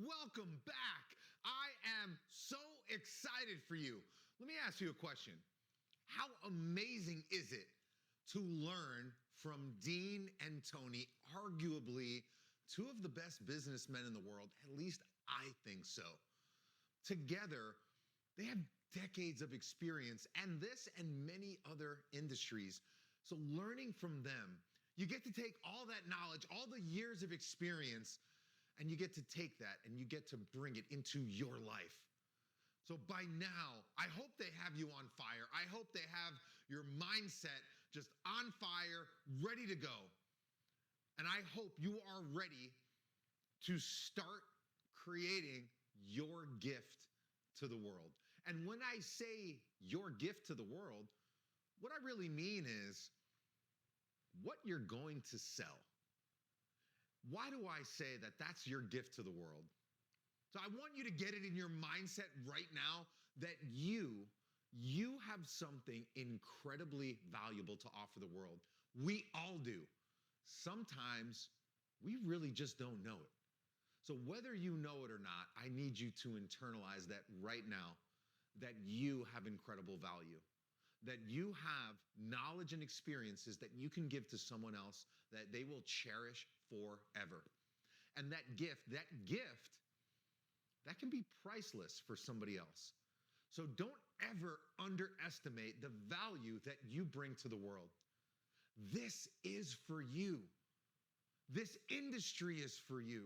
welcome back. I am so excited for you. Let me ask you a question. How amazing is it to learn from Dean and Tony, arguably two of the best businessmen in the world? At least I think so. Together, they have decades of experience and this and many other industries. So learning from them, you get to take all that knowledge, all the years of experience, and you get to take that and you get to bring it into your life. So by now, I hope they have you on fire. I hope they have your mindset just on fire, ready to go. And I hope you are ready to start creating your gift to the world. And when I say your gift to the world, what I really mean is what you're going to sell. Why do I say that that's your gift to the world? So I want you to get it in your mindset right now that you have something incredibly valuable to offer the world. We all do. Sometimes we really just don't know it. So whether you know it or not, I need you to internalize that right now, that you have incredible value, that you have knowledge and experiences that you can give to someone else that they will cherish forever. And that gift, that can be priceless for somebody else. So don't ever underestimate the value that you bring to the world. This is for you. This industry is for you.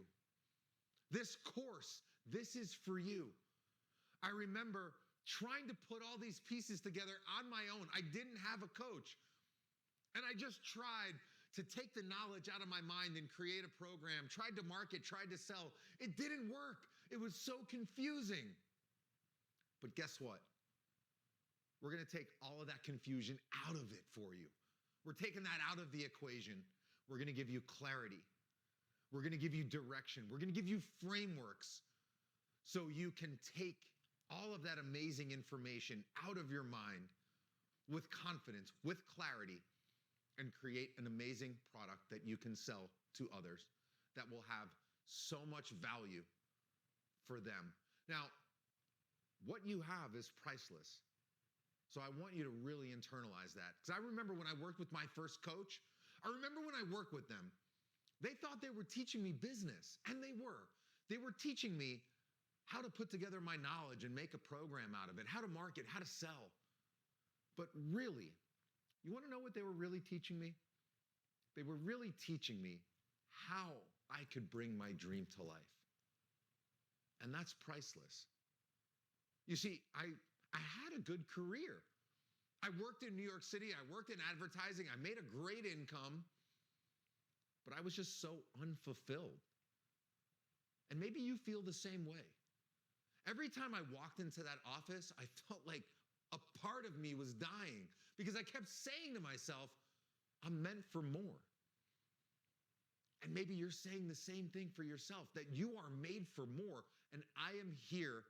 This course, this is for you. I remember trying to put all these pieces together on my own. I didn't have a coach. And I just tried to take the knowledge out of my mind and create a program, tried to market, tried to sell. It didn't work. It was so confusing. But guess what? We're going to take all of that confusion out of it for you. We're taking that out of the equation. We're going to give you clarity. We're going to give you direction. We're going to give you frameworks so you can take all of that amazing information out of your mind with confidence, with clarity, and create an amazing product that you can sell to others that will have so much value for them. Now, what you have is priceless. So I want you to really internalize that. Because I remember when I worked with my first coach, I remember when I worked with them, they thought they were teaching me business, and they were. They were teaching me how to put together my knowledge and make a program out of it, how to market, how to sell. But really, you want to know what they were really teaching me? They were really teaching me how I could bring my dream to life. And that's priceless. You see, I had a good career. I worked in New York City. I worked in advertising. I made a great income. But I was just so unfulfilled. And maybe you feel the same way. Every time I walked into that office, I felt like a part of me was dying because I kept saying to myself, I'm meant for more. And maybe you're saying the same thing for yourself, that you are made for more. And I am here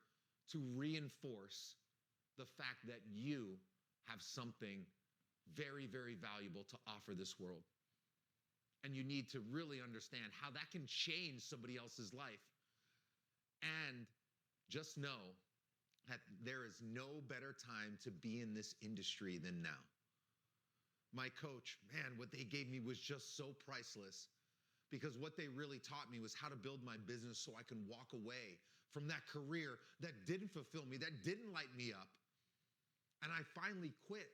to reinforce the fact that you have something very, very valuable to offer this world. And you need to really understand how that can change somebody else's life. And just know that there is no better time to be in this industry than now. My coach, man, what they gave me was just so priceless, because what they really taught me was how to build my business so I can walk away from that career that didn't fulfill me, that didn't light me up. And I finally quit.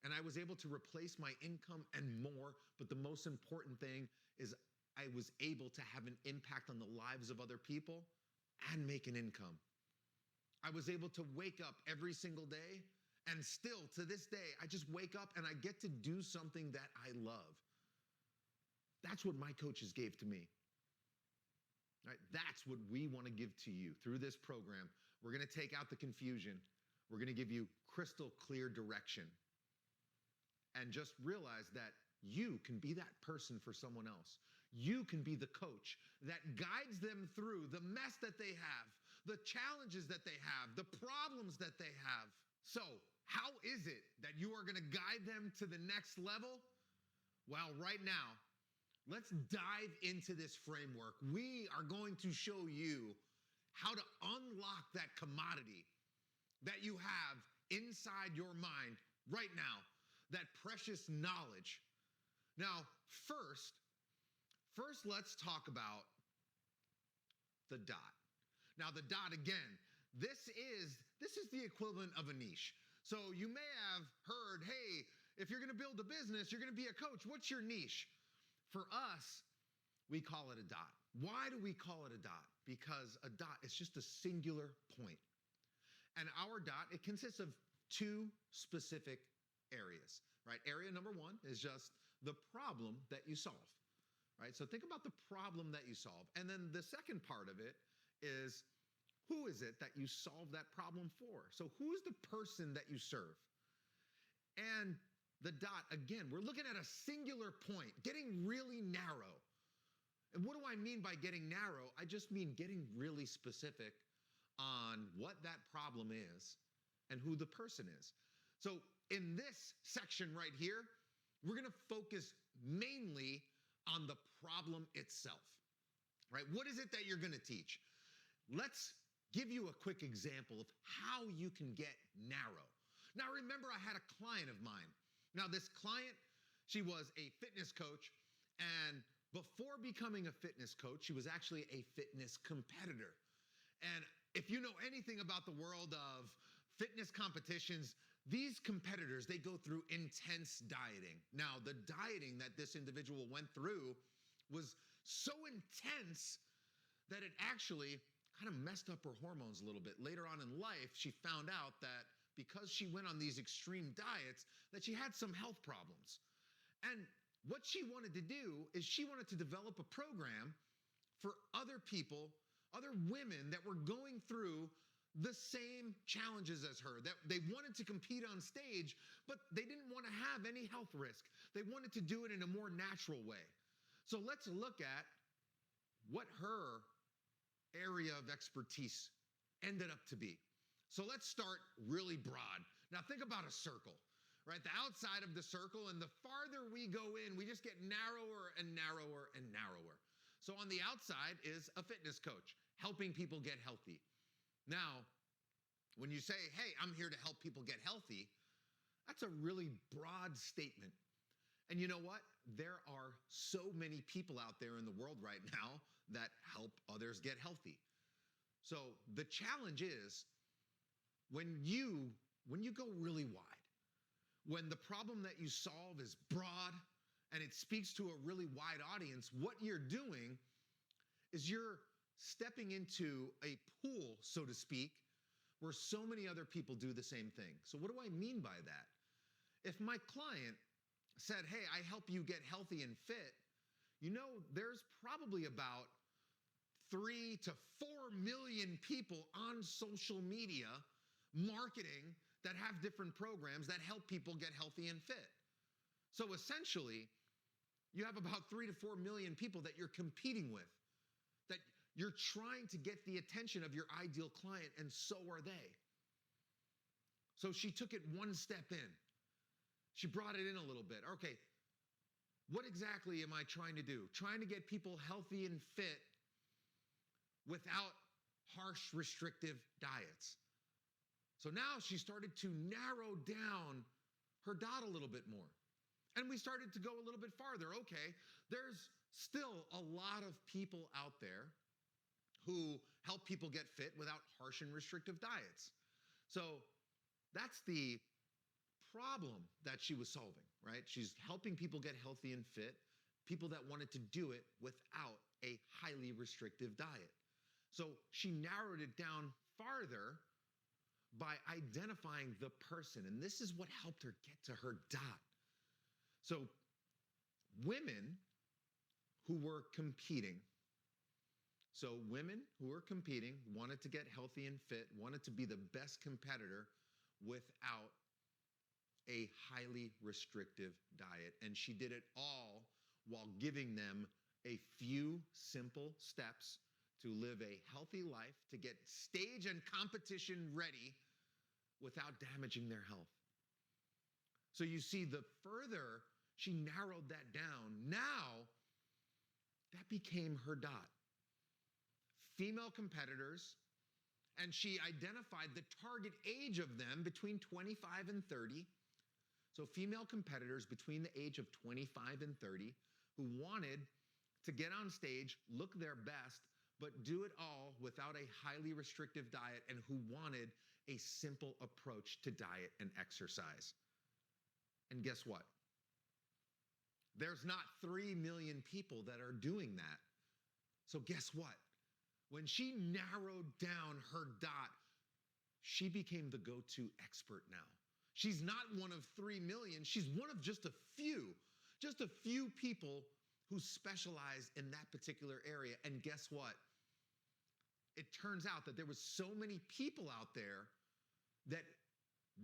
And I was able to replace my income and more. But the most important thing is I was able to have an impact on the lives of other people and make an income. I was able to wake up every single day, and still to this day, I just wake up and I get to do something that I love. That's what my coaches gave to me. Right? That's what we want to give to you through this program. We're going to take out the confusion. We're going to give you crystal clear direction. And just realize that you can be that person for someone else. You can be the coach that guides them through the mess that they have, the challenges that they have, the problems that they have. So, how is it that you are going to guide them to the next level? Well, right now, Let's dive into this framework. We are going to show you how to unlock that commodity that you have inside your mind right now, that precious knowledge. Now, first, let's talk about the dot. Now, the dot, again, this is the equivalent of a niche. So you may have heard, hey, if you're going to build a business, you're going to be a coach. What's your niche? For us, we call it a dot. Why do we call it a dot? Because a dot is just a singular point. And our dot, it consists of two specific areas, right? Area number one is just the problem that you solve, right? So think about the problem that you solve. And then the second part of it is, who is it that you solve that problem for? So who is the person that you serve? And the dot, again, we're looking at a singular point, getting really narrow. And what do I mean by getting narrow? I just mean getting really specific on what that problem is and who the person is. So in this section right here, we're going to focus mainly on the problem itself, right? What is it that you're going to teach? Let's give you a quick example of how you can get narrow. Now, remember, I had a client of mine. Now, this client, she was a fitness coach, and before becoming a fitness coach, she was actually a fitness competitor. And if you know anything about the world of fitness competitions, these competitors, they go through intense dieting. Now, the dieting that this individual went through was so intense that it actually kind of messed up her hormones a little bit. Later on in life, she found out that because she went on these extreme diets, that she had some health problems. And what she wanted to do is she wanted to develop a program for other people, other women that were going through the same challenges as her, that they wanted to compete on stage, but they didn't want to have any health risk. They wanted to do it in a more natural way. So let's look at what her area of expertise ended up to be. So let's start really broad. Now think about a circle, right? The outside of the circle, and the farther we go in, we just get narrower and narrower and narrower. So on the outside is a fitness coach, helping people get healthy. Now, when you say, hey, I'm here to help people get healthy, that's a really broad statement. And you know what? There are so many people out there in the world right now that help others get healthy. So the challenge is, when you go really wide, when the problem that you solve is broad and it speaks to a really wide audience, what you're doing is you're stepping into a pool, so to speak, where so many other people do the same thing. So what do I mean by that? If my client said, hey, I help you get healthy and fit, you know, there's probably about 3 to 4 million people on social media marketing that have different programs that help people get healthy and fit. So essentially, you have about 3 to 4 million people that you're competing with, that you're trying to get the attention of your ideal client, and so are they. So she took it one step in. She brought it in a little bit. Okay, what exactly am I trying to do? Trying to get people healthy and fit without harsh, restrictive diets. So now she started to narrow down her dot a little bit more. And we started to go a little bit farther. Okay, there's still a lot of people out there who help people get fit without harsh and restrictive diets. So that's the problem that she was solving, right? She's helping people get healthy and fit, people that wanted to do it without a highly restrictive diet. So she narrowed it down farther by identifying the person. And this is what helped her get to her dot. So women who were competing, wanted to get healthy and fit, wanted to be the best competitor without a highly restrictive diet. And she did it all while giving them a few simple steps to live a healthy life, to get stage and competition ready without damaging their health. So you see, the further she narrowed that down, now that became her dot. Female competitors, and she identified the target age of them between 25 and 30. So female competitors between the age of 25 and 30 who wanted to get on stage, look their best, but do it all without a highly restrictive diet, and who wanted a simple approach to diet and exercise. And guess what? There's not 3 million people that are doing that. So guess what? When she narrowed down her dot, she became the go-to expert now. She's not one of 3 million. She's one of just a few people who specialize in that particular area. And guess what? It turns out that there was so many people out there that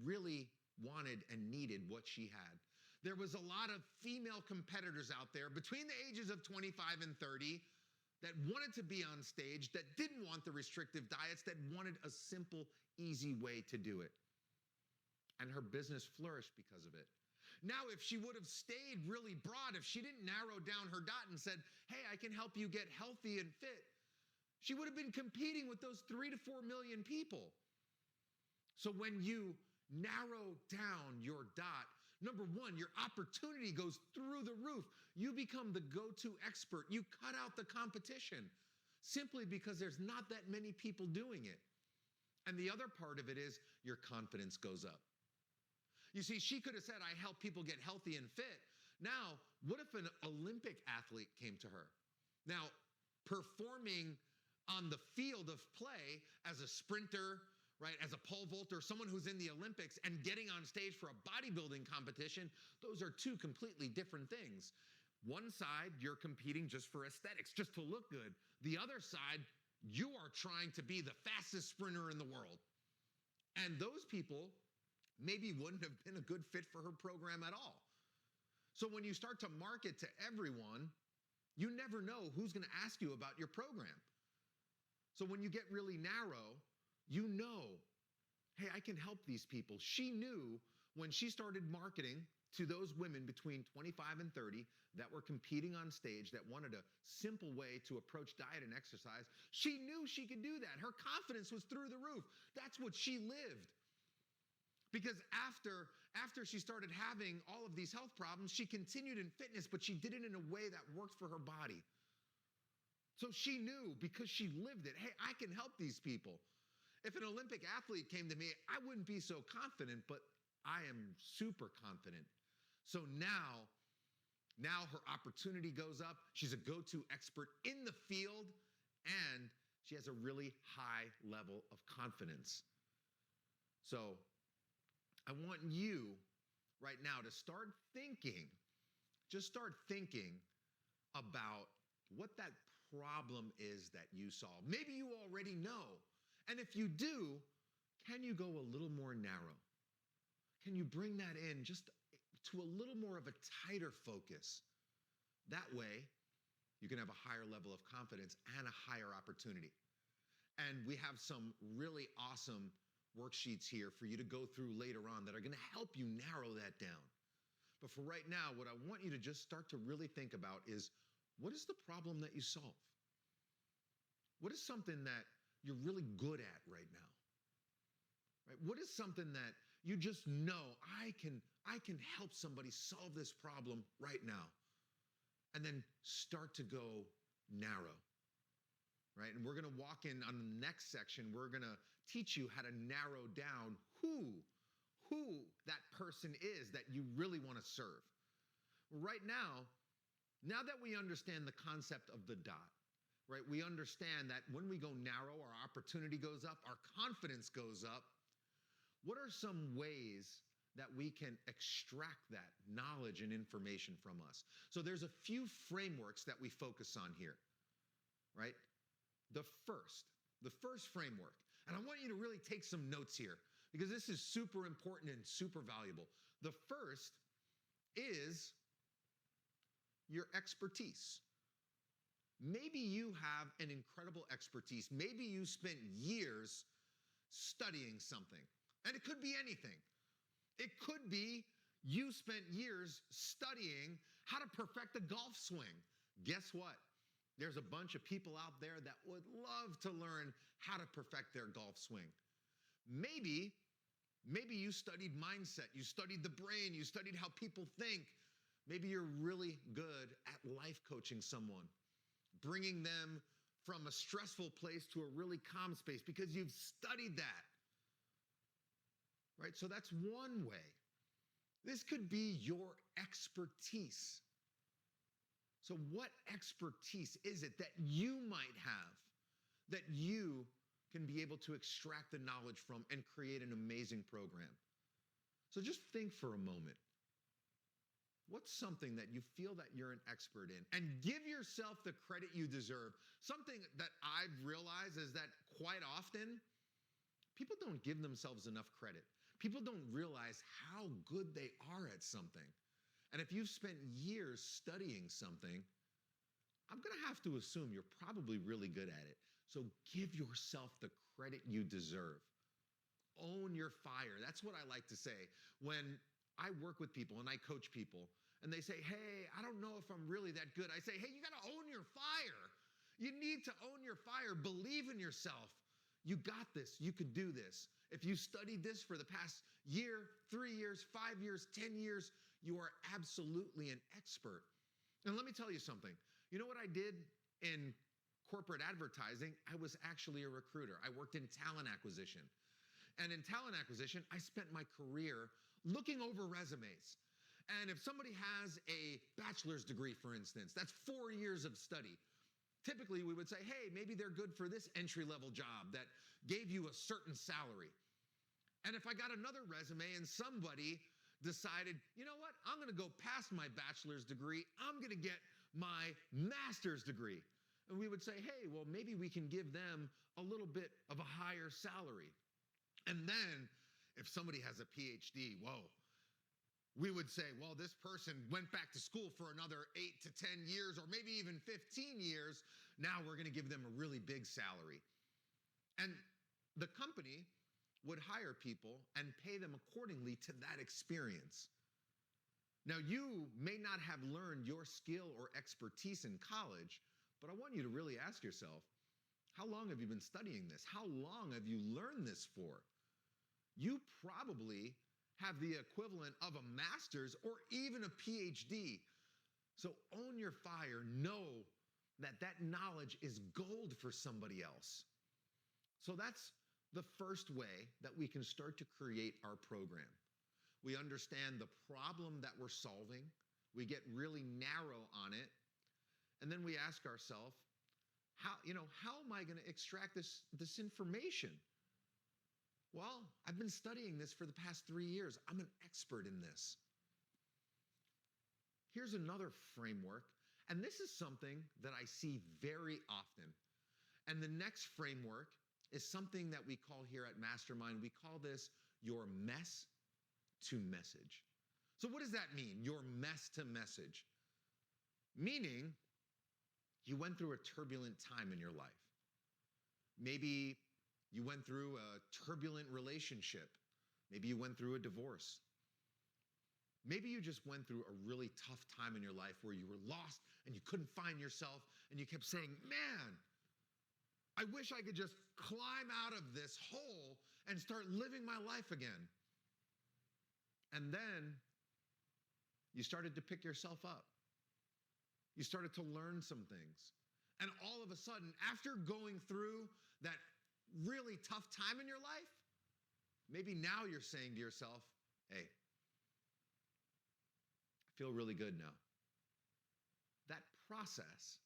really wanted and needed what she had. There was a lot of female competitors out there between the ages of 25 and 30 that wanted to be on stage, that didn't want the restrictive diets, that wanted a simple, easy way to do it. And her business flourished because of it. Now, if she would have stayed really broad, if she didn't narrow down her dot and said, hey, I can help you get healthy and fit, she would have been competing with those 3 to 4 million people. So when you narrow down your dot, number one, your opportunity goes through the roof. You become the go-to expert. You cut out the competition simply because there's not that many people doing it. And the other part of it is your confidence goes up. You see, she could have said, I help people get healthy and fit. Now, what if an Olympic athlete came to her? Now, performing on the field of play as a sprinter, right, as a pole vaulter, someone who's in the Olympics, and getting on stage for a bodybuilding competition, those are two completely different things. One side, you're competing just for aesthetics, just to look good. The other side, you are trying to be the fastest sprinter in the world. And those people maybe wouldn't have been a good fit for her program at all. So when you start to market to everyone, you never know who's going to ask you about your program. So when you get really narrow, you know, hey, I can help these people. She knew when she started marketing to those women between 25 and 30 that were competing on stage, that wanted a simple way to approach diet and exercise, she knew she could do that. Her confidence was through the roof. That's what she lived. Because after she started having all of these health problems, she continued in fitness, but she did it in a way that worked for her body. So she knew, because she lived it, hey, I can help these people. If an Olympic athlete came to me, I wouldn't be so confident, but I am super confident. So now her opportunity goes up. She's a go-to expert in the field, and she has a really high level of confidence. So I want you right now to start thinking about what that problem is that you solve. Maybe you already know. And if you do, can you go a little more narrow? Can you bring that in just to a little more of a tighter focus? That way, you can have a higher level of confidence and a higher opportunity. And we have some really awesome worksheets here for you to go through later on that are going to help you narrow that down. But for right now, what I want you to just start to really think about is, what is the problem that you solve? What is something that you're really good at right now? Right? What is something that you just know, I can help somebody solve this problem right now? And then start to go narrow. Right? And we're going to walk in on the next section. We're going to teach you how to narrow down who that person is that you really want to serve. Right now that we understand the concept of the dot, right? We understand that when we go narrow, our opportunity goes up, our confidence goes up. What are some ways that we can extract that knowledge and information from us? So there's a few frameworks that we focus on here, right? The first framework, and I want you to really take some notes here because this is super important and super valuable. The first is your expertise. Maybe you have an incredible expertise. Maybe you spent years studying something, and it could be anything. It could be you spent years studying how to perfect a golf swing. Guess what? There's a bunch of people out there that would love to learn how to perfect their golf swing. Maybe you studied mindset, you studied the brain, you studied how people think. Maybe you're really good at life coaching someone, bringing them from a stressful place to a really calm space because you've studied that. Right? So that's one way. This could be your expertise. So what expertise is it that you might have that you can be able to extract the knowledge from and create an amazing program? So just think for a moment. What's something that you feel that you're an expert in? And give yourself the credit you deserve. Something that I've realized is that quite often, people don't give themselves enough credit. People don't realize how good they are at something. And if you've spent years studying something, I'm going to have to assume you're probably really good at it. So give yourself the credit you deserve. Own your fire. That's what I like to say. When I work with people and I coach people and they say, hey, I don't know if I'm really that good. I say, hey, you got to own your fire. You need to own your fire. Believe in yourself. You got this. You could do this. If you studied this for the past year, 3 years, 5 years, 10 years, you are absolutely an expert. And let me tell you something. You know what I did in corporate advertising? I was actually a recruiter. I worked in talent acquisition. And in talent acquisition, I spent my career looking over resumes. And if somebody has a bachelor's degree, for instance, that's 4 years of study. Typically, we would say, hey, maybe they're good for this entry-level job that gave you a certain salary. And if I got another resume and somebody decided, you know what, I'm going to go past my bachelor's degree, I'm going to get my master's degree. And we would say, hey, well, maybe we can give them a little bit of a higher salary. And then if somebody has a PhD, whoa, we would say, well, this person went back to school for another 8 to 10 years, or maybe even 15 years. Now we're going to give them a really big salary. And the company would hire people and pay them accordingly to that experience. Now, you may not have learned your skill or expertise in college, but I want you to really ask yourself, how long have you been studying this? How long have you learned this for? You probably have the equivalent of a master's or even a PhD. So own your fire. Know that that knowledge is gold for somebody else. So that's the first way that we can start to create our program. We understand the problem that we're solving. We get really narrow on it. And then we ask ourselves, how am I going to extract this information? Well, I've been studying this for the past 3 years. I'm an expert in this. Here's another framework, and this is something that I see very often. And the next framework is something that we call here at Mastermind. We call this your mess to message. So what does that mean, your mess to message? Meaning, you went through a turbulent time in your life. Maybe you went through a turbulent relationship. Maybe you went through a divorce. Maybe you just went through a really tough time in your life where you were lost and you couldn't find yourself and you kept saying, man, I wish I could just climb out of this hole and start living my life again. And then you started to pick yourself up. You started to learn some things. And all of a sudden, after going through that really tough time in your life, maybe now you're saying to yourself, hey, I feel really good now. That process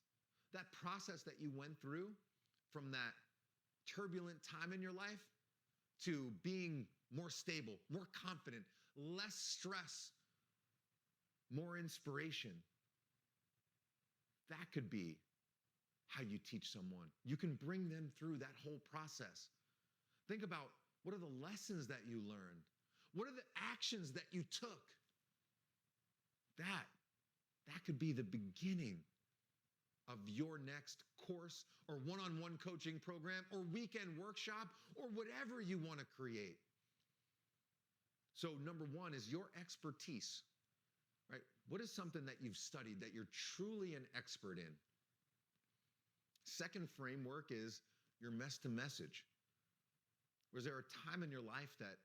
that you went through from that turbulent time in your life to being more stable, more confident, less stress, more inspiration, that could be how you teach someone. You can bring them through that whole process. Think about, what are the lessons that you learned? What are the actions that you took? That could be the beginning of your next course or one-on-one coaching program or weekend workshop or whatever you want to create. So number one is your expertise, right? What is something that you've studied that you're truly an expert in? Second framework is your mess to message. Was there a time in your life that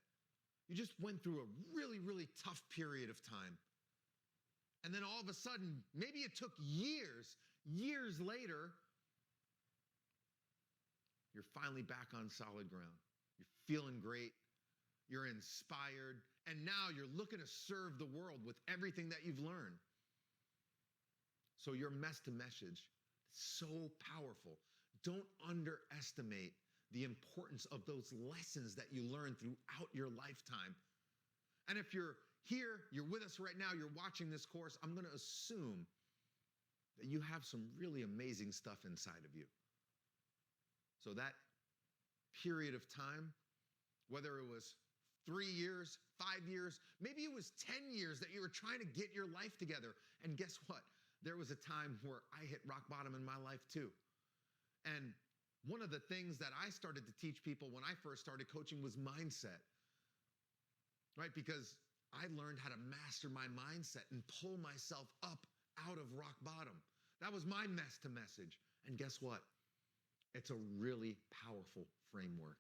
you just went through a really, really tough period of time? And then all of a sudden, maybe it took years later, you're finally back on solid ground. You're feeling great. You're inspired. And now you're looking to serve the world with everything that you've learned. So your mess to message is so powerful. Don't underestimate the importance of those lessons that you learn throughout your lifetime. And if you're here, you're with us right now, you're watching this course, I'm going to assume that you have some really amazing stuff inside of you. So that period of time, whether it was 3 years, 5 years, maybe it was 10 years that you were trying to get your life together. And guess what? There was a time where I hit rock bottom in my life too. And one of the things that I started to teach people when I first started coaching was mindset, right? Because I learned how to master my mindset and pull myself up out of rock bottom. That was my mess to message. And guess what? It's a really powerful framework.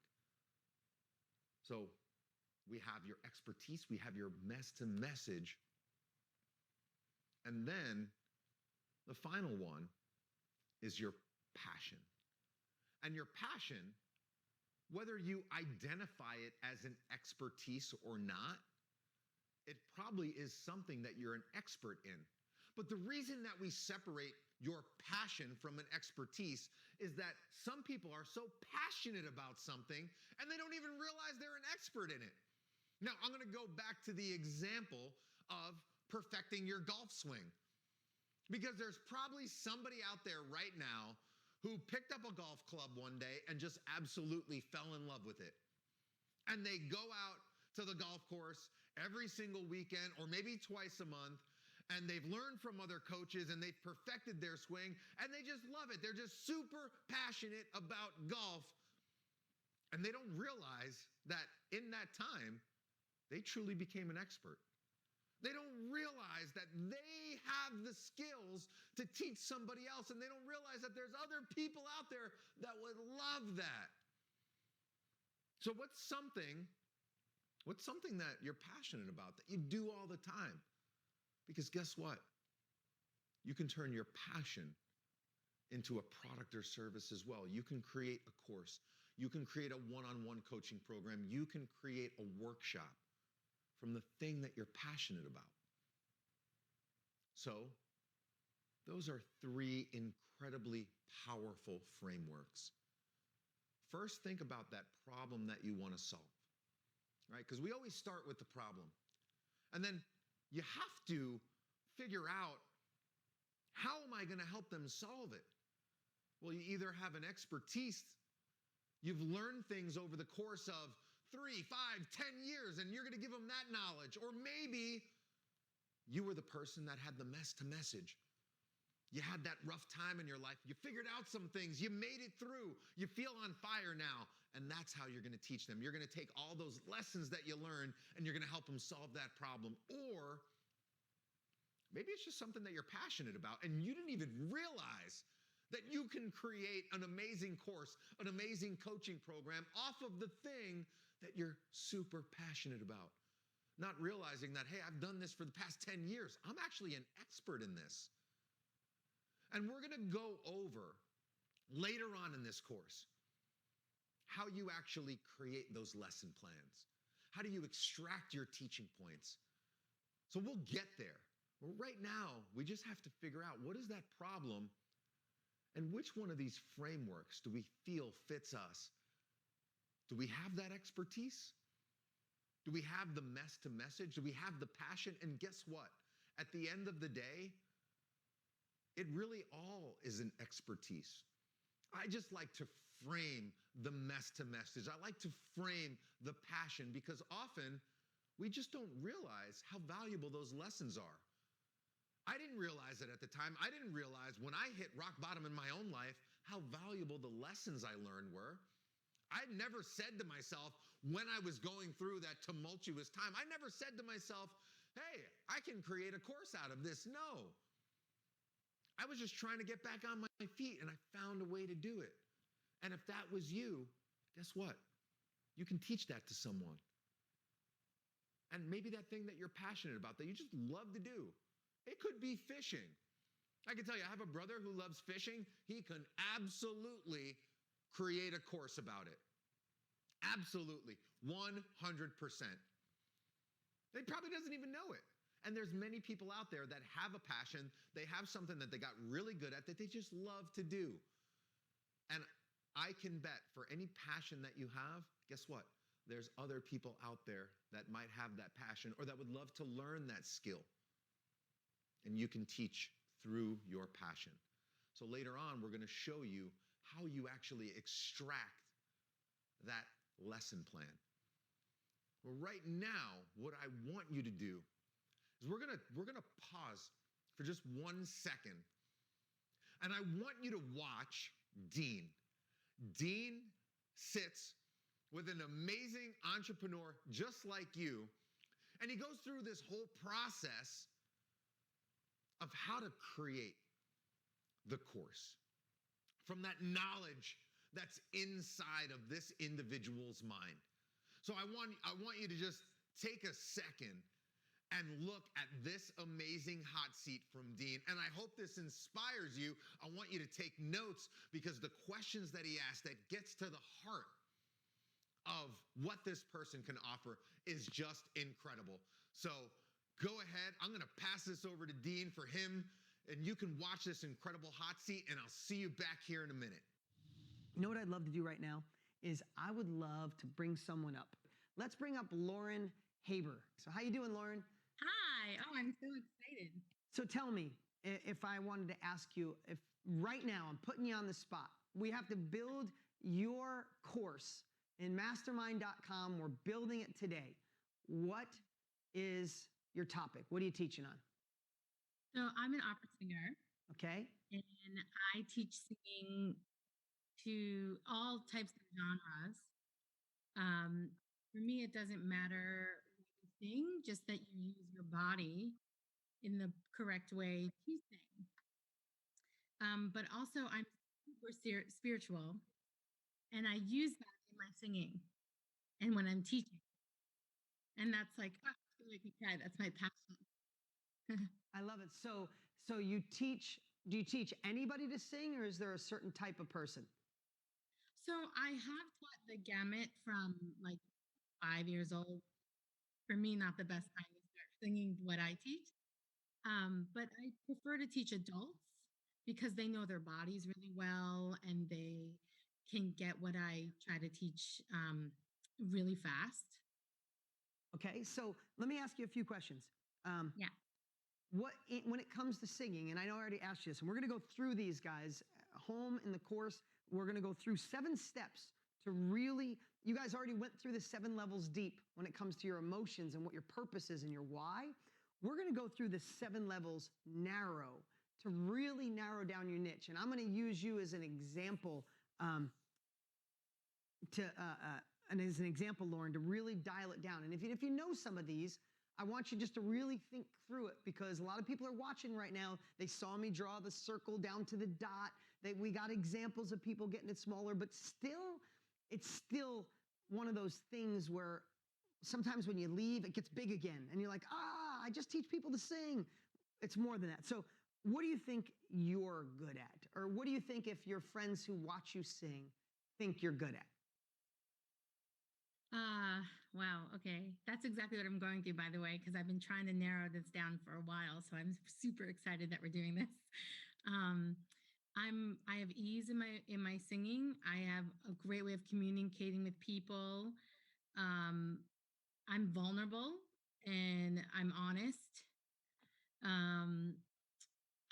So we have your expertise, we have your mess to message. And then the final one is your passion. And your passion, whether you identify it as an expertise or not, it probably is something that you're an expert in. But the reason that we separate your passion from an expertise is that some people are so passionate about something and they don't even realize they're an expert in it. Now, I'm going to go back to the example of perfecting your golf swing, because there's probably somebody out there right now who picked up a golf club one day and just absolutely fell in love with it. And they go out to the golf course every single weekend or maybe twice a month, and they've learned from other coaches and they've perfected their swing and they just love it. They're just super passionate about golf. And they don't realize that in that time, they truly became an expert. They don't realize that they have the skills to teach somebody else, and they don't realize that there's other people out there that would love that. So what's something that you're passionate about, that you do all the time? Because guess what? You can turn your passion into a product or service as well. You can create a course. You can create a one-on-one coaching program. You can create a workshop from the thing that you're passionate about. So those are 3 incredibly powerful frameworks. First, think about that problem that you want to solve, right? Because we always start with the problem. And then you have to figure out, how am I going to help them solve it? Well, you either have an expertise, you've learned things over the course of 3, 5, 10 years, and you're going to give them that knowledge. Or maybe you were the person that had the mess to message. You had that rough time in your life. You figured out some things. You made it through. You feel on fire now. And that's how you're going to teach them. You're going to take all those lessons that you learned and you're going to help them solve that problem. Or maybe it's just something that you're passionate about and you didn't even realize that you can create an amazing course, an amazing coaching program off of the thing that you're super passionate about. Not realizing that, hey, I've done this for the past 10 years. I'm actually an expert in this. And we're going to go over later on in this course how you actually create those lesson plans. How do you extract your teaching points? So we'll get there. Well, right now, we just have to figure out, what is that problem and which one of these frameworks do we feel fits us? Do we have that expertise? Do we have the mess to message? Do we have the passion? And guess what? At the end of the day, it really all is an expertise. I just like to frame the mess to message. I like to frame the passion, because often we just don't realize how valuable those lessons are. I didn't realize it at the time. I didn't realize when I hit rock bottom in my own life how valuable the lessons I learned were. I never said to myself when I was going through that tumultuous time, I never said to myself, hey, I can create a course out of this. No. I was just trying to get back on my feet and I found a way to do it. And if that was you, guess what? You can teach that to someone. And maybe that thing that you're passionate about, that you just love to do, it could be fishing. I can tell you, I have a brother who loves fishing. He can absolutely create a course about it. Absolutely, 100%. He probably doesn't even know it. And there's many people out there that have a passion. They have something that they got really good at that they just love to do. And I can bet for any passion that you have, guess what? There's other people out there that might have that passion or that would love to learn that skill. And you can teach through your passion. So later on, we're going to show you how you actually extract that lesson plan. Well, right now, what I want you to do is we're gonna pause for just 1 second. And I want you to watch Dean. Dean sits with an amazing entrepreneur just like you, and he goes through this whole process of how to create the course from that knowledge that's inside of this individual's mind. So I want you to just take a second and look at this amazing hot seat from Dean. And I hope this inspires you. I want you to take notes because the questions that he asked that gets to the heart of what this person can offer is just incredible. So go ahead. I'm going to pass this over to Dean for him, and you can watch this incredible hot seat, and I'll see you back here in a minute. You know what I'd love to do right now is I would love to bring someone up. Let's bring up Lauren Haber. So how you doing, Lauren? Hi. Oh, I'm so excited. So tell me, if I wanted to ask you, if right now I'm putting you on the spot, we have to build your course in mastermind.com. We're building it today. What is your topic? What are you teaching on? So I'm an opera singer, Okay. and I teach singing to all types of genres. For me, it doesn't matter what you sing, just that you use your body in the correct way to sing. But also, I'm super spiritual, and I use that in my singing and when I'm teaching. And that's like, it's gonna make me cry. That's my passion. I love it. So you teach, do you teach anybody to sing, or is there a certain type of person? So I have taught the gamut from like 5 years old. For me, not the best time to start singing what I teach. But I prefer to teach adults because they know their bodies really well and they can get what I try to teach really fast. Okay. So let me ask you a few questions. Um, Yeah. when it comes to singing, and I know I already asked you this, and we're going to go through these guys home in the course. We're going to go through 7 steps to really, you guys already went through the 7 levels deep when it comes to your emotions and what your purpose is and your why. We're going to go through the 7 levels narrow to really narrow down your niche. And I'm going to use you as an example as an example, Lauren, to really dial it down. And if you know some of these, I want you just to really think through it, because a lot of people are watching right now. They saw me draw the circle down to the dot. We got examples of people getting it smaller, but still, it's still one of those things where sometimes when you leave, it gets big again. And you're like, I just teach people to sing. It's more than that. So what do you think you're good at? Or what do you think if your friends who watch you sing think you're good at? Wow. Okay. That's exactly what I'm going through, by the way, because I've been trying to narrow this down for a while. So I'm super excited that we're doing this. Um, I have ease in my singing. I have a great way of communicating with people. Um, I'm vulnerable and I'm honest. Um,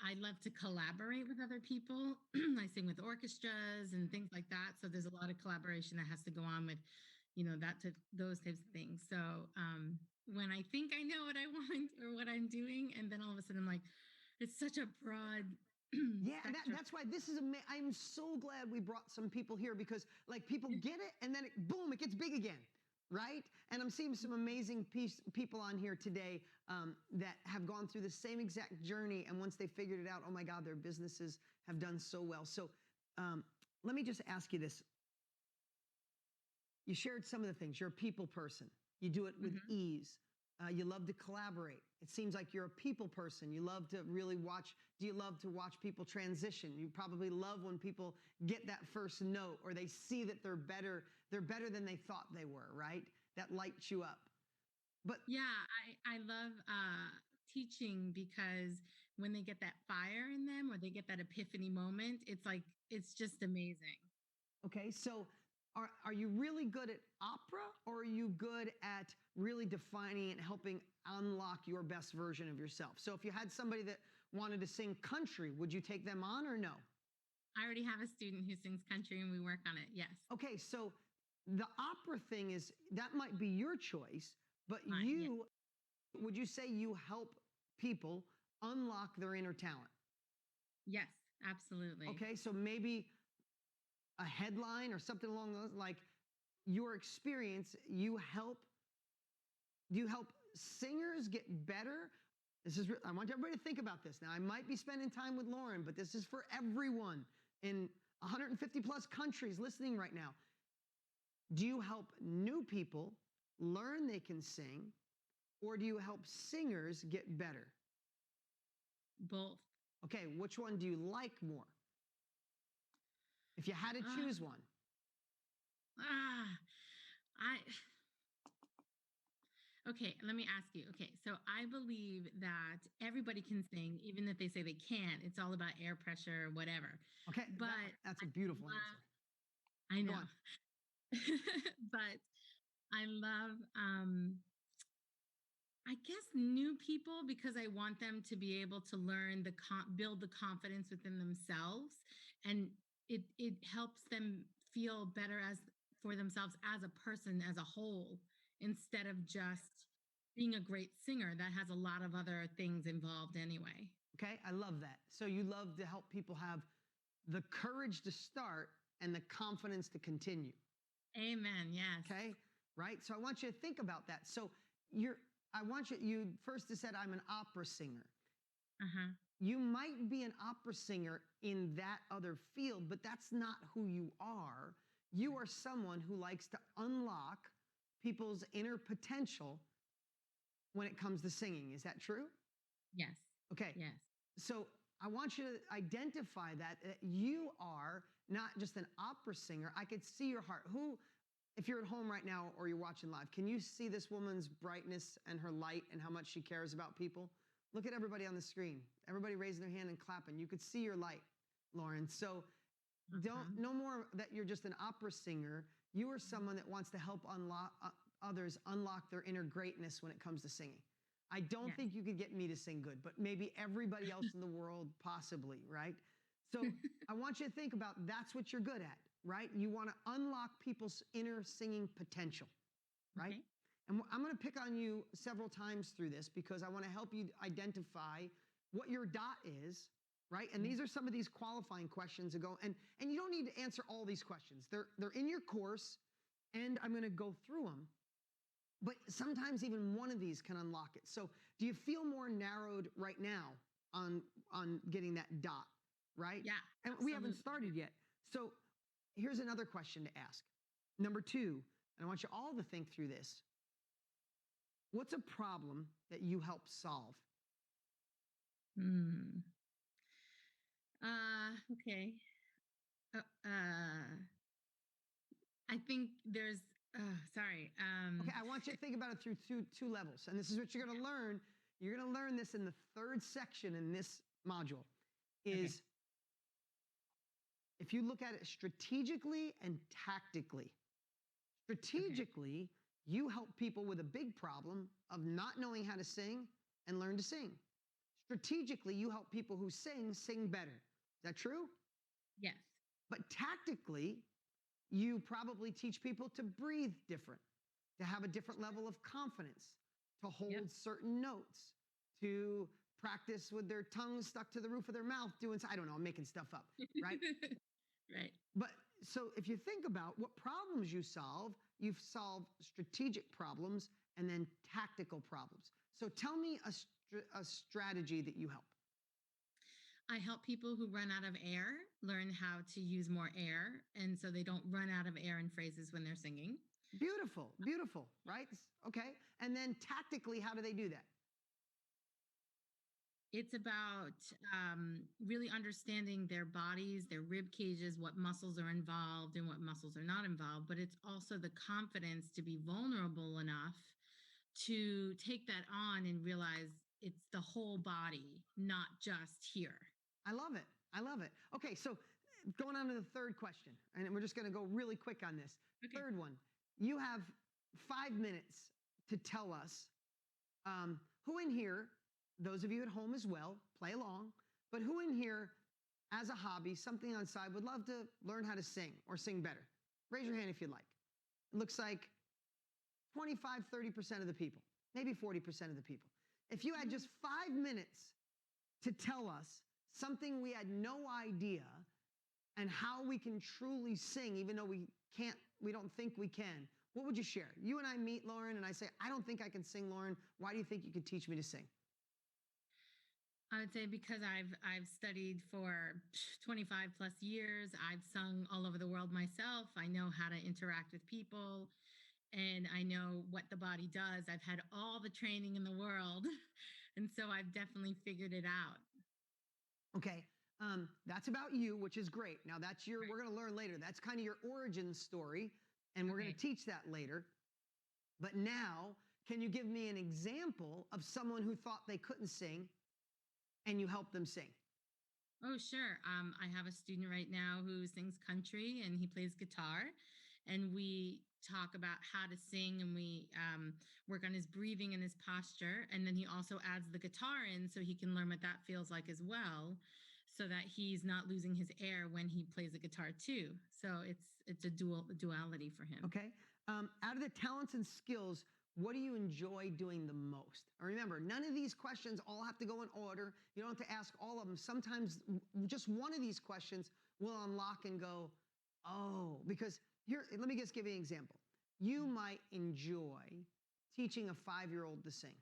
I love to collaborate with other people. I sing with orchestras and things like that. So there's a lot of collaboration that has to go on with, those types of things. So when I think I know what I want or what I'm doing, and then all of a sudden I'm like, it's such a broad Yeah, and spectrum. that's why this is I'm so glad we brought some people here, because like people get it and then boom, it gets big again. right? And I'm seeing some amazing people on here today that have gone through the same exact journey. And once they figured it out, oh my God, their businesses have done so well. So let me just ask you this. You shared some of the things. You're a people person. You do it with Hmm. ease. You love to collaborate. It seems like you're a people person. You love to really watch. Do you love to watch people transition? You probably love when people get that first note or they see that they're better than they thought they were, right? That lights you up. But Yeah, I love teaching because when they get that fire in them or they get that epiphany moment, it's like it's just amazing. okay, so are you really good at opera or are you good at really defining and helping unlock your best version of yourself? So if you had somebody that wanted to sing country, would you take them on or no? I already have a student who sings country and we work on it. Yes. Okay, so the opera thing is that might be your choice, but Mine. Yeah. you would you say you help people unlock their inner talent? Yes, absolutely. Okay, so maybe a headline or something along those like your experience, do you help singers get better? I want everybody to think about this. Now, I might be spending time with Lauren, but this is for everyone in 150 plus countries listening right now. Do you help new people learn they can sing, or do you help singers get better? Both. Okay, which one do you like more? If you had to Uh, choose one. ah, I Okay, let me ask you. Okay, so I believe that everybody can sing, even if they say they can't. It's all about air pressure, whatever. Okay, But that's I a beautiful love, answer. I Go know, on. but I love, I guess, new people because I want them to be able to learn build the confidence within themselves, and it helps them feel better as for themselves as a person as a whole instead of just being a great singer that has a lot of other things involved anyway. Okay, I love that. So you love to help people have the courage to start and the confidence to continue. Amen. Yes. Okay, right? So I want you to think about that. So you're, I want you first said, I'm an opera singer. Uh-huh. You might be an opera singer in that other field, but that's not who you are. You are someone who likes to unlock people's inner potential when it comes to singing. Is that true? Yes. Okay. Yes. So I want you to identify that you are not just an opera singer. I could see your heart. If you're at home right now or you're watching live, can you see this woman's brightness and her light and how much she cares about people? Look at everybody on the screen. Everybody raising their hand and clapping. You could see your light, Lauren. So don't Uh-huh. no more that you're just an opera singer. You are someone that wants to help unlock others unlock their inner greatness when it comes to singing. I don't Yes. think you could get me to sing good, but maybe everybody else in the world possibly, right? So I want you to think about that's what you're good at, right? You want to unlock people's inner singing potential, right? Okay. And I'm going to pick on you several times through this because I want to help you identify what your dot is, right? And Yeah. these are some of these qualifying questions that go, and you don't need to answer all these questions. They're in your course, and I'm going to go through them. But sometimes even one of these can unlock it. So do you feel more narrowed right now on getting that dot, right? Yeah. And we haven't Absolutely. started yet. So here's another question to ask. Number two, and I want you all to think through this. What's a problem that you help solve? Hmm. Okay. I think there's sorry. Okay, I want you to think about it through two levels. And this is what you're going to learn. You're going to learn this in the third section in this module Okay. is if you look at it strategically and tactically. Okay. Strategically, you help people with a big problem of not knowing how to sing and learn to sing. Strategically, you help people who sing better. Is that true? Yes. But tactically, you probably teach people to breathe different, to have a different level of confidence, to Yep. hold certain notes, to practice with their tongue stuck to the roof of their mouth doing, I don't know, I'm making stuff up, right? Right. But so if you think about what problems you've solved strategic problems and then tactical problems. So tell me a strategy that you help. I help people who run out of air learn how to use more air. And so they don't run out of air in phrases when they're singing. Beautiful, beautiful, right? Okay. And then tactically, how do they do that? It's about really understanding their bodies, their rib cages, what muscles are involved and what muscles are not involved. But it's also the confidence to be vulnerable enough to take that on and realize it's the whole body, not just here. I love it. I love it. Okay, so going on to the third question, and we're just going to go really quick on this. Okay. Third one, you have 5 minutes to tell us who in here, those of you at home as well, play along, but who in here, as a hobby, something on side, would love to learn how to sing or sing better? Raise your hand if you'd like. It looks like 25, 30% of the people, maybe 40% of the people. If you had just 5 minutes to tell us something we had no idea and how we can truly sing, even though we don't think we can, what would you share? You and I meet, Lauren, and I say, I don't think I can sing, Lauren. Why do you think you could teach me to sing? I would say because I've studied for 25 plus years. I've sung all over the world myself. I know how to interact with people and I know what the body does. I've had all the training in the world. And so I've definitely figured it out. Okay. That's about you, which is great. Now Right. we're going to learn later. That's kind of your origin story, and we're going Okay. to teach that later. But now, can you give me an example of someone who thought they couldn't sing and you helped them sing? Oh, sure. I have a student right now who sings country and he plays guitar. And we talk about how to sing and we work on his breathing and his posture. And then he also adds the guitar in so he can learn what that feels like as well, so that he's not losing his air when he plays the guitar too. So it's a duality for him. Okay. Out of the talents and skills, what do you enjoy doing the most? And remember, none of these questions all have to go in order. You don't have to ask all of them. Sometimes just one of these questions will unlock and go, oh, because here, let me just give you an example. You might enjoy teaching a 5-year-old to sing,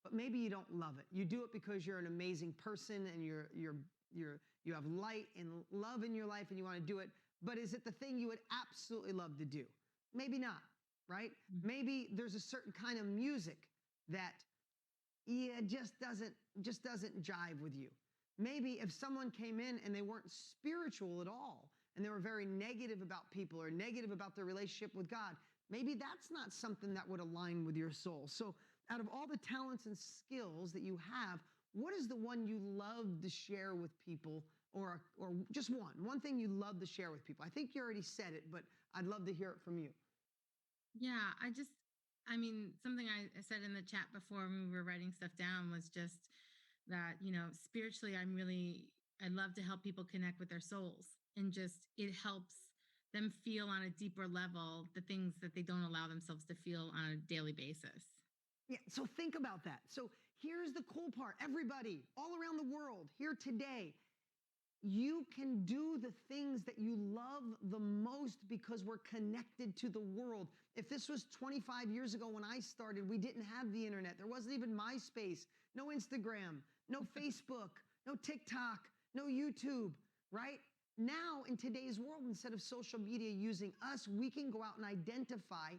but maybe you don't love it. You do it because you're an amazing person and you have light and love in your life and you want to do it. But is it the thing you would absolutely love to do? Maybe not, right? Mhm. Maybe there's a certain kind of music that just doesn't jive with you. Maybe if someone came in and they weren't spiritual at all and they were very negative about people or negative about their relationship with God, maybe that's not something that would align with your soul. So out of all the talents and skills that you have, what is the one you love to share with people, or just one thing you love to share with people? I think you already said it, but I'd love to hear it from you. Yeah, I mean, something I said in the chat before when we were writing stuff down was just that, spiritually, I love to help people connect with their souls and just it helps them feel on a deeper level the things that they don't allow themselves to feel on a daily basis. Yeah, so think about that. So here's the cool part. Everybody all around the world here today, you can do the things that you love the most because we're connected to the world. If this was 25 years ago when I started, we didn't have the internet. There wasn't even MySpace, no Instagram, no Facebook, no TikTok, no YouTube, right? Now, in today's world, instead of social media using us, we can go out and identify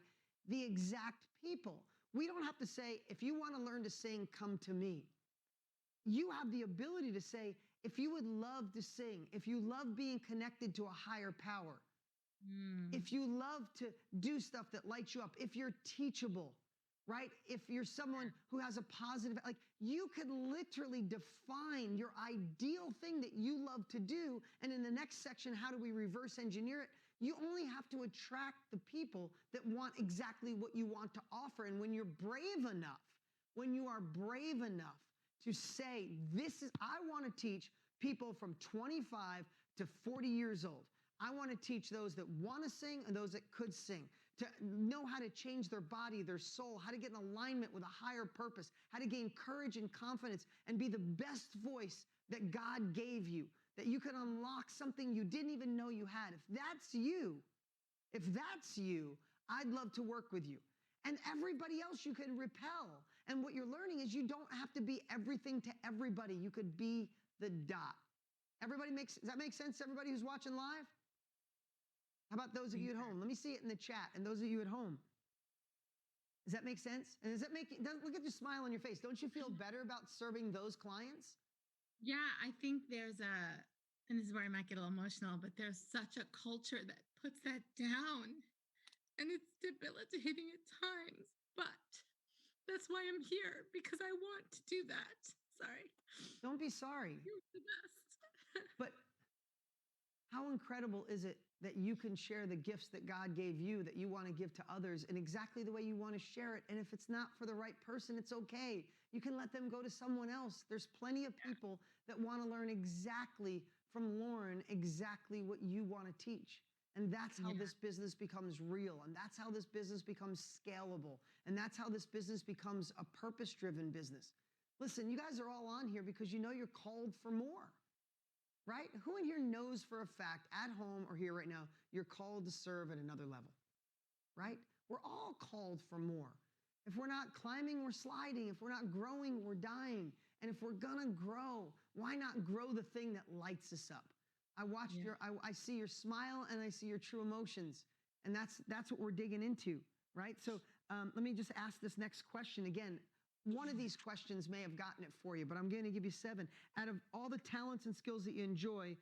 the exact people. We don't have to say, if you want to learn to sing, come to me. You have the ability to say, if you would love to sing, if you love being connected to a higher power, Mm. if you love to do stuff that lights you up, if you're teachable, right? If you're someone who has a positive, like you could literally define your ideal thing that you love to do. And in the next section, how do we reverse engineer it? You only have to attract the people that want exactly what you want to offer. And when you're brave enough, when you are brave enough to say, I want to teach people from 25 to 40 years old. I want to teach those that want to sing and those that could sing, to know how to change their body, their soul, how to get in alignment with a higher purpose, how to gain courage and confidence and be the best voice that God gave you. that you can unlock something you didn't even know you had. If that's you, I'd love to work with you. And everybody else you can repel. And what you're learning is you don't have to be everything to everybody. You could be the dot. Does that make sense to everybody who's watching live? How about those of you at home? Let me see it in the chat. And those of you at home. Does that make sense? And look at the smile on your face. Don't you feel better about serving those clients? Yeah, I think and this is where I might get a little emotional, but there's such a culture that puts that down. And it's debilitating at times. But that's why I'm here, because I want to do that. Sorry. Don't be sorry. You're the best. But how incredible is it that you can share the gifts that God gave you that you want to give to others in exactly the way you want to share it? And if it's not for the right person, it's okay. You can let them go to someone else. There's plenty of people that want to learn exactly from Lauren, exactly what you want to teach. And that's how this business becomes real. And that's how this business becomes scalable. And that's how this business becomes a purpose-driven business. Listen, you guys are all on here because you know you're called for more. Right? Who in here knows for a fact, at home or here right now, you're called to serve at another level? Right? We're all called for more. If we're not climbing, we're sliding. If we're not growing, we're dying. And if we're gonna grow, why not grow the thing that lights us up? I see your smile and I see your true emotions. And that's what we're digging into, right? So let me just ask this next question again. One of these questions may have gotten it for you, but I'm going to give you 7. Out of all the talents and skills that you enjoy,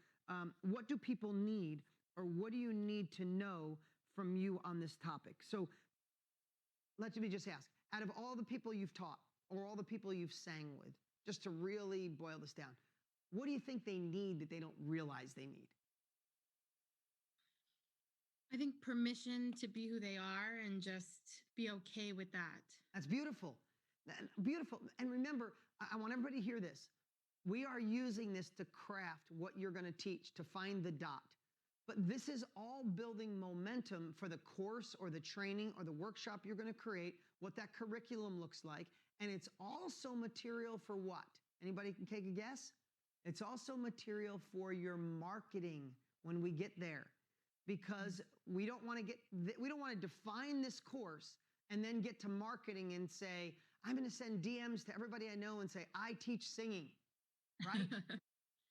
what do people need, or what do you need to know from you on this topic? So let me just ask, out of all the people you've taught or all the people you've sang with, just to really boil this down, what do you think they need that they don't realize they need? I think permission to be who they are and just be okay with that. That's beautiful. Beautiful. And remember, I want everybody to hear this. We are using this to craft what you're going to teach, to find the dot. But this is all building momentum for the course or the training or the workshop you're going to create, what that curriculum looks like. And it's also material for what? Anybody can take a guess? It's also material for your marketing when we get there. Because we don't want to define this course and then get to marketing and say, I'm going to send DMs to everybody I know and say, I teach singing, right?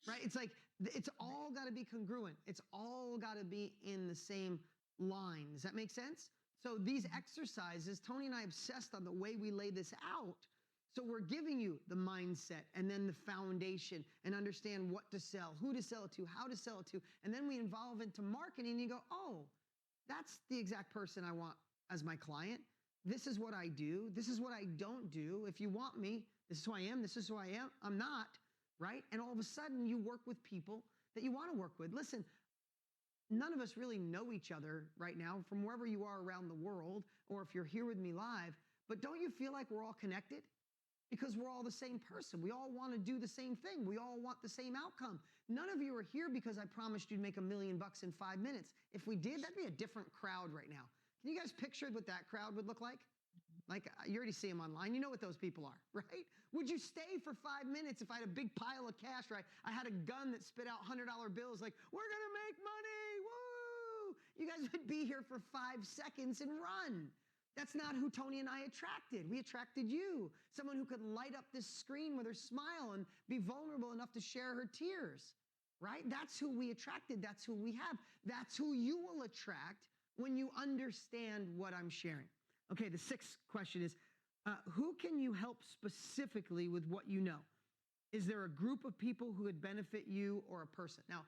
Right? It's like, it's all got to be congruent. It's all got to be in the same line. Does that make sense? So these exercises, Tony and I obsessed on the way we lay this out. So we're giving you the mindset and then the foundation and understand what to sell, who to sell it to, how to sell it to. And then we evolve into marketing and you go, oh, that's the exact person I want as my client. This is what I do. This is what I don't do. If you want me, this is who I am. This is who I am. I'm not, right? And all of a sudden you work with people that you want to work with. Listen, none of us really know each other right now from wherever you are around the world, or if you're here with me live, but don't you feel like we're all connected? Because we're all the same person. We all want to do the same thing. We all want the same outcome. None of you are here because I promised you'd make $1 million in 5 minutes. If we did, that'd be a different crowd right now. Can you guys picture what that crowd would look like? Like, you already see them online. You know what those people are, right? Would you stay for 5 minutes if I had a big pile of cash, right? I had a gun that spit out $100 bills like, we're going to make money, woo! You guys would be here for 5 seconds and run. That's not who Tony and I attracted. We attracted you, someone who could light up this screen with her smile and be vulnerable enough to share her tears, right? That's who we attracted. That's who we have. That's who you will attract when you understand what I'm sharing. Okay, the 6th question is, who can you help specifically with what you know? Is there a group of people who would benefit you or a person? Now,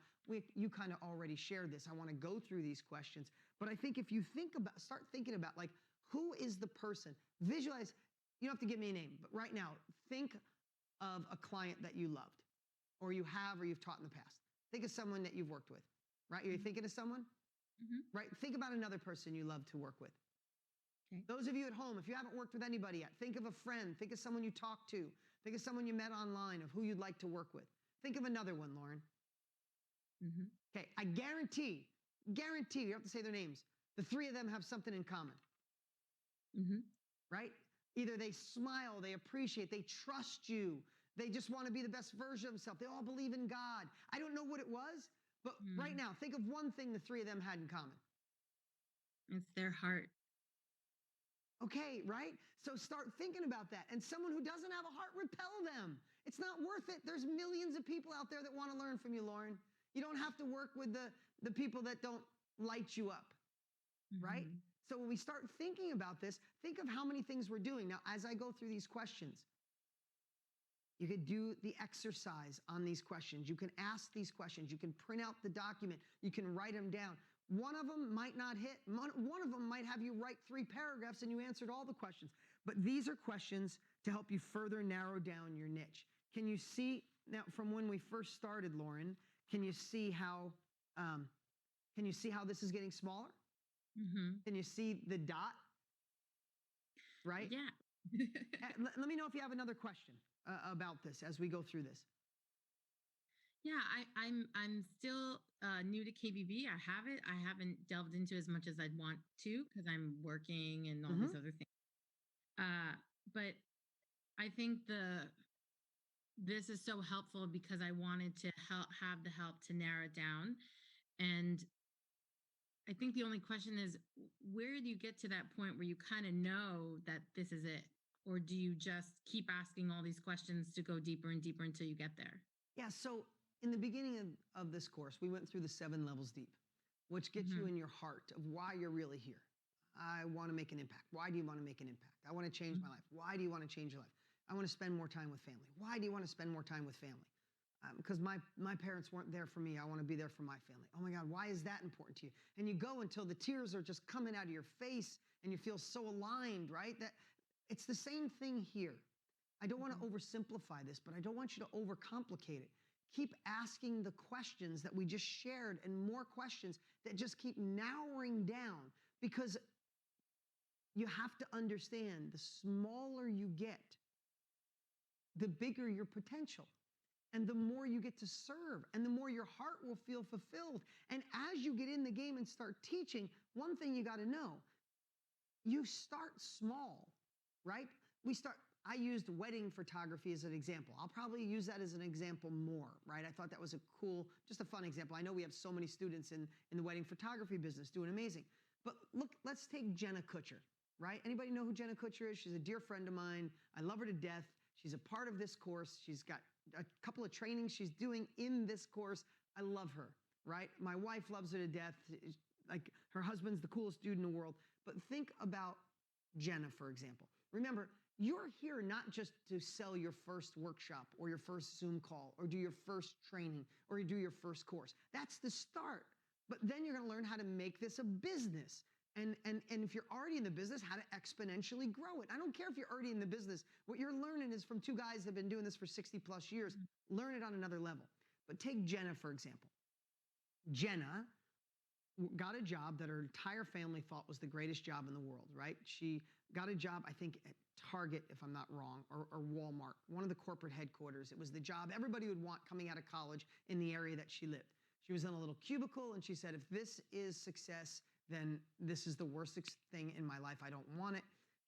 you kind of already shared this. I want to go through these questions, but I think if you start thinking about like, who is the person? Visualize, you don't have to give me a name, but right now, think of a client that you loved or you have or you've taught in the past. Think of someone that you've worked with, right? You're thinking of someone, right? Think about another person you love to work with. Okay. Those of you at home, if you haven't worked with anybody yet, think of a friend, think of someone you talked to, think of someone you met online of who you'd like to work with. Think of another one, Lauren. Okay, I guarantee, you don't have to say their names. The 3 of them have something in common, right? Either they smile, they appreciate, they trust you, They just want to be the best version of themselves. They all believe in God. I don't know what it was, but right now, think of one thing the three of them had in common. It's their heart. Okay, right? So start thinking about that. And someone who doesn't have a heart, repel them. It's not worth it. There's millions of people out there that want to learn from you, Lauren. You don't have to work with the people that don't light you up, right? Mhm. So when we start thinking about this, think of how many things we're doing. Now, as I go through these questions, you could do the exercise on these questions. You can ask these questions. You can print out the document. You can write them down. One of them might not hit. One of them might have you write 3 paragraphs and you answered all the questions. But these are questions to help you further narrow down your niche. Can you see now from when we first started, Lauren? Can you see how this is getting smaller? Mhm. Can you see the dot? Right? Yeah. Let me know if you have another question about this as we go through this. Yeah, I'm still new to KBB. I haven't delved into as much as I'd want to because I'm working and all Mhm. these other things. But I think this is so helpful because I wanted to have the help to narrow it down. And I think the only question is, where do you get to that point where you kind of know that this is it? Or do you just keep asking all these questions to go deeper and deeper until you get there? Yeah, so in the beginning of this course, we went through the 7 levels deep, which gets you Mhm. in your heart of why you're really here. I want to make an impact. Why do you want to make an impact? I want to change my life. Why do you want to change your life? I want to spend more time with family. Why do you want to spend more time with family? Because my parents weren't there for me. I want to be there for my family. Oh my God, why is that important to you? And you go until the tears are just coming out of your face and you feel so aligned, right? That it's the same thing here. I don't want to oversimplify this, but I don't want you to overcomplicate it. Keep asking the questions that we just shared and more questions that just keep narrowing down because you have to understand the smaller you get, the bigger your potential. And the more you get to serve, and the more your heart will feel fulfilled. And as you get in the game and start teaching, one thing you got to know, you start small, right? I used wedding photography as an example. I'll probably use that as an example more, right? I thought that was a cool, just a fun example. I know we have so many students in the wedding photography business doing amazing. But look, let's take Jenna Kutcher, right? Anybody know who Jenna Kutcher is? She's a dear friend of mine. I love her to death. She's a part of this course. She's got a couple of trainings she's doing in this course. I love her, right? My wife loves her to death. Like her husband's the coolest dude in the world. But think about Jenna, for example. Remember, you're here not just to sell your first workshop or your first Zoom call or do your first training or do your first course. That's the start. But then you're going to learn how to make this a business. And if you're already in the business, how to exponentially grow it. I don't care if you're already in the business. What you're learning is from 2 guys that have been doing this for 60 plus years. Learn it on another level. But take Jenna, for example. Jenna got a job that her entire family thought was the greatest job in the world, right? She got a job, I think, at Target, if I'm not wrong, or Walmart, one of the corporate headquarters. It was the job everybody would want coming out of college in the area that she lived. She was in a little cubicle, and she said, if this is success, then this is the worst thing in my life. I don't want it.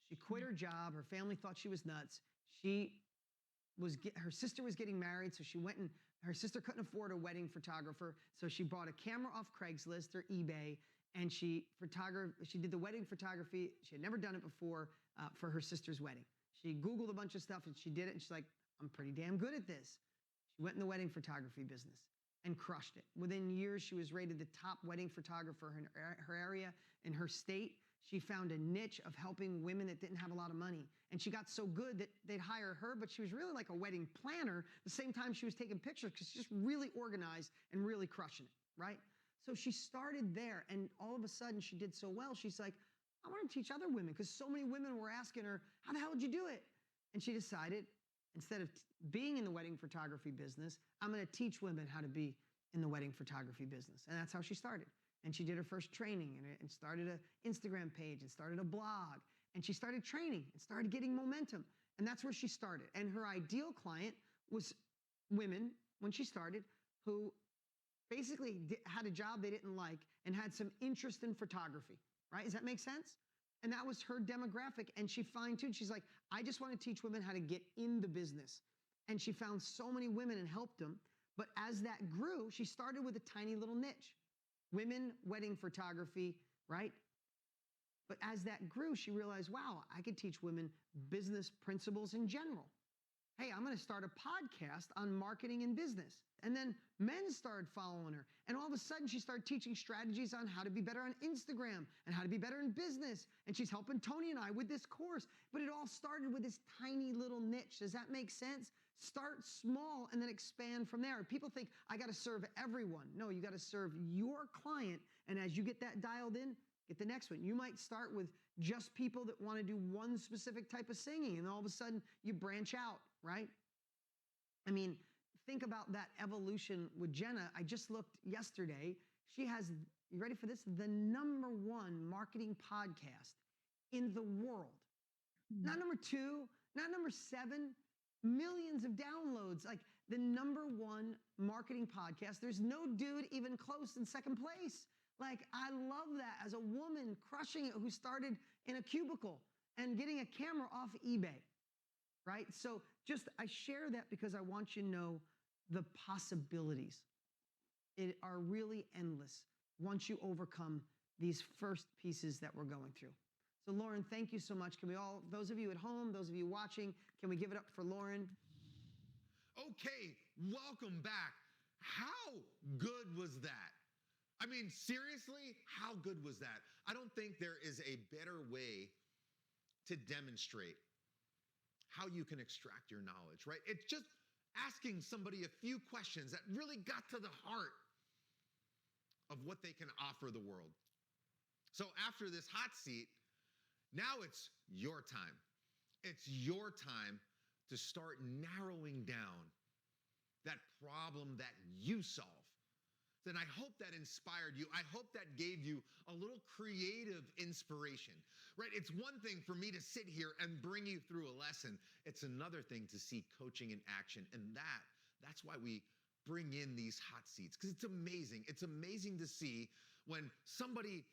She quit her job. Her family thought she was nuts. Her sister was getting married, so she went and her sister couldn't afford a wedding photographer, so she bought a camera off Craigslist or eBay, and she did the wedding photography. She had never done it before for her sister's wedding. She Googled a bunch of stuff, and she did it, and she's like, I'm pretty damn good at this. She went in the wedding photography business and crushed it. Within years, she was rated the top wedding photographer in her area, in her state. She found a niche of helping women that didn't have a lot of money. And she got so good that they'd hire her, but she was really like a wedding planner. The same time she was taking pictures because she's just really organized and really crushing it, right? So she started there, and all of a sudden she did so well. She's like, I want to teach other women because so many women were asking her, how the hell did you do it? And she decided, instead of being in the wedding photography business, I'm going to teach women how to be in the wedding photography business. And that's how she started. And she did her first training and started an Instagram page and started a blog. And she started training and started getting momentum. And that's where she started. And her ideal client was women, when she started, who basically had a job they didn't like and had some interest in photography, right? Does that make sense? And that was her demographic. And she fine-tuned. She's like, I just want to teach women how to get in the business. and she found so many women and helped them. But as that grew, she started with a tiny little niche, women wedding photography, right? But as that grew, she realized, wow, I could teach women business principles in general. Hey, I'm going to start a podcast on marketing and business. And then men started following her. And all of a sudden, she started teaching strategies on how to be better on Instagram and how to be better in business. And she's helping Tony and I with this course. But it all started with this tiny little niche. Does that make sense? Start small and then expand from there. People think, I got to serve everyone. No, you got to serve your client. And as you get that dialed in, get the next one. You might start with just people that want to do one specific type of singing, and all of a sudden you branch out, right? I mean, think about that evolution with Jenna. I just looked yesterday. She has, you ready for this? The #1 marketing podcast in the world. Not number 2, not number 7, millions of downloads. Like the #1 marketing podcast. There's no dude even close in second place. Like, I love that as a woman crushing it who started in a cubicle and getting a camera off eBay, right? So I share that because I want you to know the possibilities are really endless once you overcome these first pieces that we're going through. So Lauren, thank you so much. Can we all, those of you at home, those of you watching, can we give it up for Lauren? Okay, welcome back. How good was that? I mean, seriously, how good was that? I don't think there is a better way to demonstrate how you can extract your knowledge, right? It's just asking somebody a few questions that really got to the heart of what they can offer the world. So after this hot seat, now it's your time. It's your time to start narrowing down that problem that you solve. Then I hope that inspired you. I hope that gave you a little creative inspiration, right? It's one thing for me to sit here and bring you through a lesson. It's another thing to see coaching in action. And that's why we bring in these hot seats, because it's amazing. It's amazing to see when somebody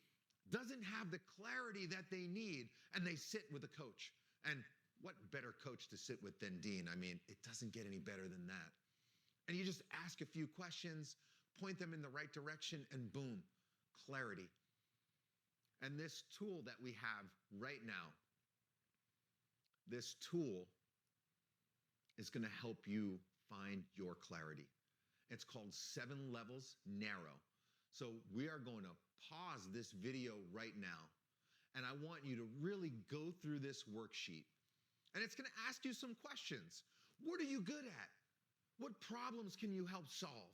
doesn't have the clarity that they need and they sit with a coach. And what better coach to sit with than Dean? I mean, it doesn't get any better than that. And you just ask a few questions, point them in the right direction, and boom, clarity. And this tool that we have right now, this tool is going to help you find your clarity. It's called 7 Levels Narrow. So we are going to pause this video right now, and I want you to really go through this worksheet. And it's going to ask you some questions. What are you good at? What problems can you help solve?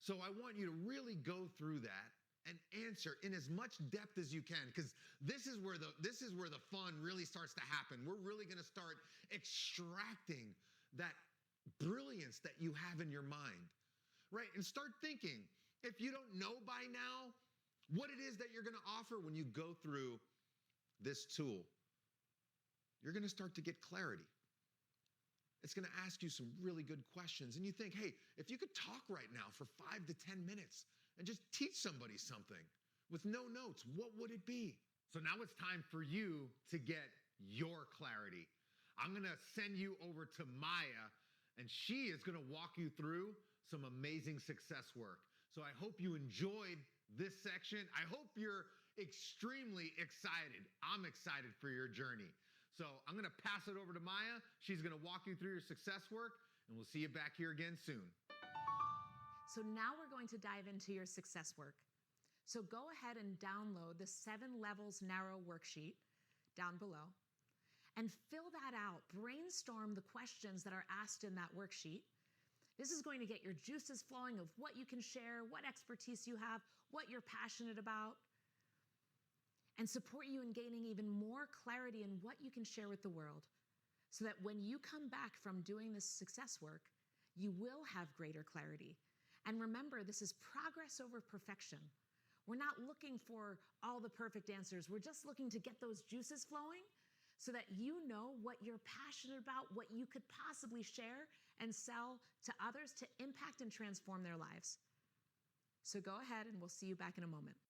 So I want you to really go through that and answer in as much depth as you can, because this is where the fun really starts to happen. We're really going to start extracting that brilliance that you have in your mind, right? And start thinking, if you don't know by now what it is that you're going to offer when you go through this tool, you're going to start to get clarity. It's going to ask you some really good questions. And you think, hey, if you could talk right now for 5 to 10 minutes and just teach somebody something with no notes, what would it be? So now it's time for you to get your clarity. I'm going to send you over to Maya, and she is going to walk you through some amazing success work. So I hope you enjoyed this section. I hope you're extremely excited. I'm excited for your journey. So I'm going to pass it over to Maya. She's going to walk you through your success work, and we'll see you back here again soon. So now we're going to dive into your success work. So go ahead and download the 7 Levels Narrow worksheet down below and fill that out. Brainstorm the questions that are asked in that worksheet. This is going to get your juices flowing of what you can share, what expertise you have, what you're passionate about, and support you in gaining even more clarity in what you can share with the world, so that when you come back from doing this success work, you will have greater clarity. And remember, this is progress over perfection. We're not looking for all the perfect answers. We're just looking to get those juices flowing so that you know what you're passionate about, what you could possibly share and sell to others to impact and transform their lives. So go ahead, and we'll see you back in a moment.